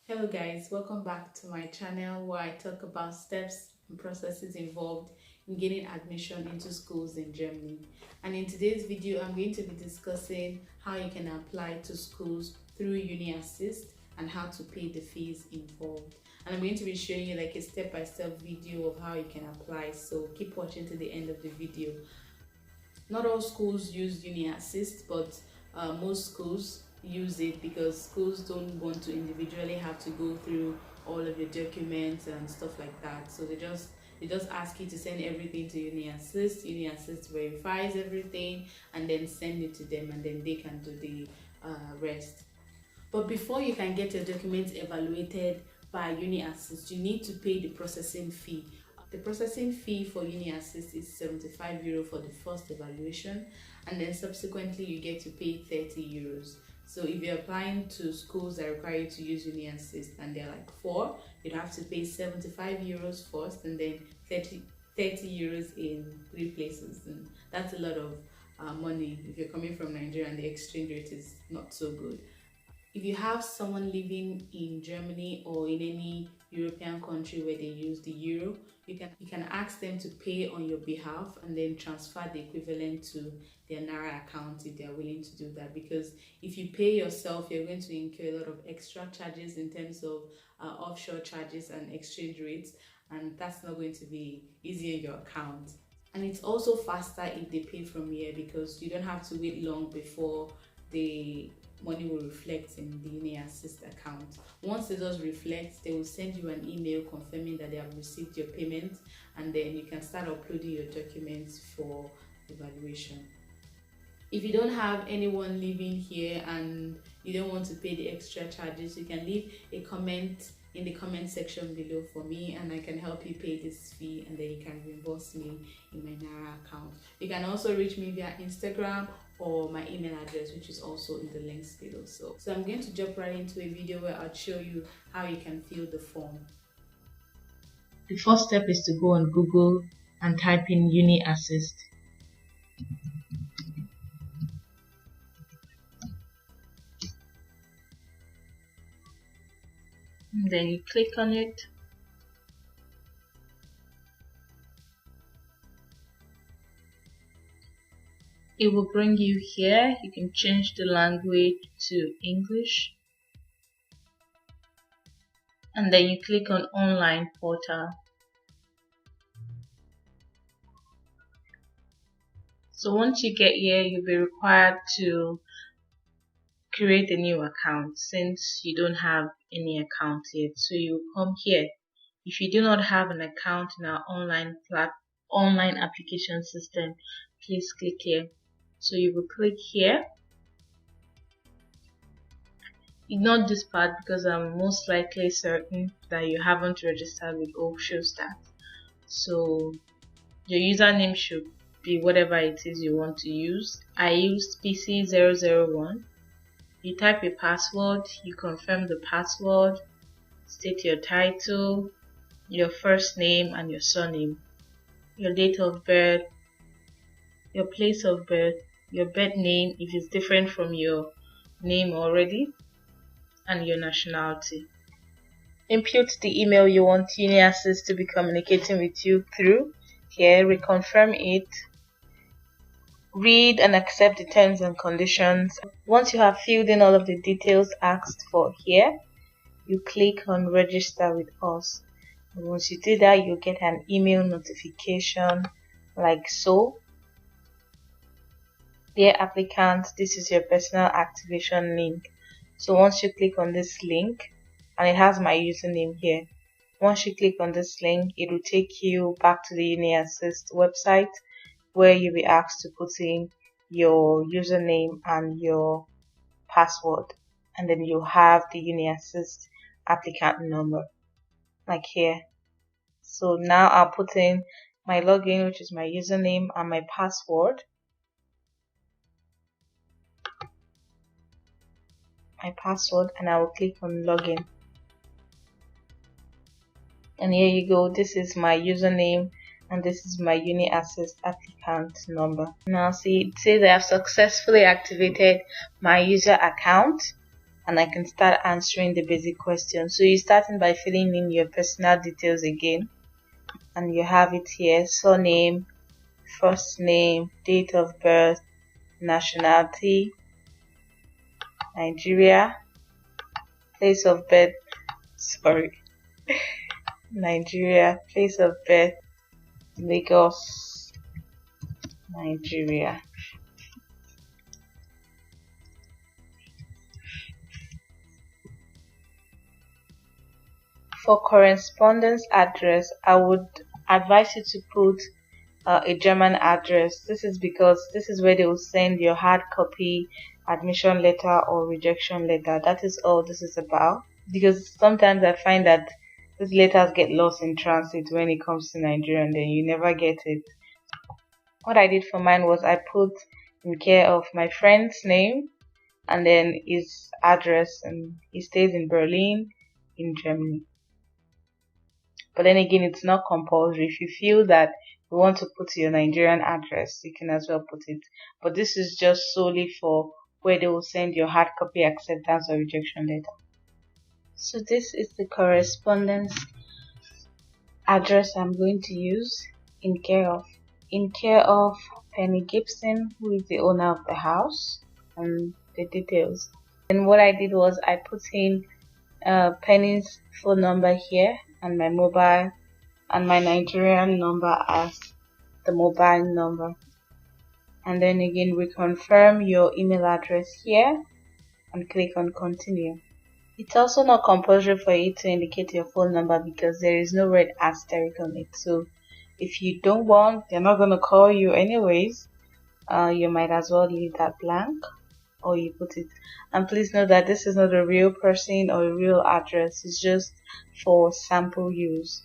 Hello guys, welcome back to my channel where I talk about steps and processes involved in getting admission into schools in Germany. And in today's video, I'm going to be discussing how you can apply to schools through Uni-Assist and how to pay the fees involved. And I'm going to be showing you like a step-by-step video of how you can apply, so keep watching to the end of the video. Not all schools use Uni-Assist, but most schools use it because schools don't want to individually have to go through all of your documents and stuff like that. So they just ask you to send everything to Uni-Assist. Uni-Assist verifies everything and then send it to them, and then they can do the rest. But before you can get your documents evaluated by Uni-Assist, you need to pay the processing fee. The processing fee for Uni-Assist is €75 for the first evaluation, and then subsequently you get to pay €30. So if you're applying to schools that require you to use Uni-Assist and they're like 4, you'd have to pay €75 first and then €30 in 3 places. And that's a lot of money if you're coming from Nigeria and the exchange rate is not so good. If you have someone living in Germany or in any European country where they use the euro, you can ask them to pay on your behalf and then transfer the equivalent to their Naira account if they are willing to do that. Because if you pay yourself, you're going to incur a lot of extra charges in terms of offshore charges and exchange rates, and that's not going to be easy in your account. And it's also faster if they pay from here because you don't have to wait long before the money will reflect in the Uni-Assist account. Once it does reflect, they will send you an email confirming that they have received your payment, and then you can start uploading your documents for evaluation. If you don't have anyone living here and you don't want to pay the extra charges, you can leave a comment in the comment section below for me, and I can help you pay this fee, and then you can reimburse me in my Naira account. You can also reach me via Instagram or my email address, which is also in the links below. So I'm going to jump right into a video where I'll show you how you can fill the form. The first step is to go on Google and type in Uni-Assist. And then you click on it. It will bring you here. You can change the language to English. And then you click on Online Portal. So once you get here, you'll be required to create a new account since you don't have any account yet. So you come here. If you do not have an account in our online application system, please click here. So you will click here. Ignore this part because I'm most likely certain that you haven't registered with Offshowstat. So your username should be whatever it is you want to use. I used PC001. You type a password, you confirm the password, state your title, your first name and your surname, your date of birth, your place of birth, your birth name if it's different from your name already, and your nationality. Input the email you want Uni-Assist to be communicating with you through. Here, reconfirm it. Read and accept the terms and conditions. Once you have filled in all of the details asked for here, you click on Register with us. And once you do that, you'll get an email notification like so. Dear applicant, this is your personal activation link. So once you click on this link, and it has my username here, once you click on this link, it will take you back to the Uni-Assist website where you'll be asked to put in your username and your password, and then you have the Uni-Assist applicant number like here. So now I'll put in my login, which is my username, and my password. And I will click on login, and here you go. This is my username and this is my Uni-Assist applicant number. Now see, it says I have successfully activated my user account, and I can start answering the basic questions. So you're starting by filling in your personal details again, and you have it here: surname, first name, date of birth, nationality, Nigeria, place of birth, Nigeria, place of birth, Lagos, Nigeria. For correspondence address, I would advise you to put a German address. This is because this is where they will send your hard copy admission letter or rejection letter. That is all this is about, because sometimes I find that these letters get lost in transit when it comes to Nigeria, and then you never get it. What I did for mine was I put in care of my friend's name and then his address, and he stays in Berlin in Germany. But then again, it's not compulsory. If you feel that you want to put your Nigerian address, you can as well put it. But this is just solely for where they will send your hard copy acceptance or rejection letter. So this is the correspondence address I'm going to use in care of. In care of Penny Gibson, who is the owner of the house, and the details. And what I did was I put in Penny's phone number here, and my mobile, and my Nigerian number as the mobile number. And then again, we confirm your email address here and click on continue. It's also not compulsory for you to indicate your phone number because there is no red asterisk on it. So if you don't want, they're not going to call you anyways, you might as well leave that blank, or you put it. And please note that this is not a real person or a real address. It's just for sample use.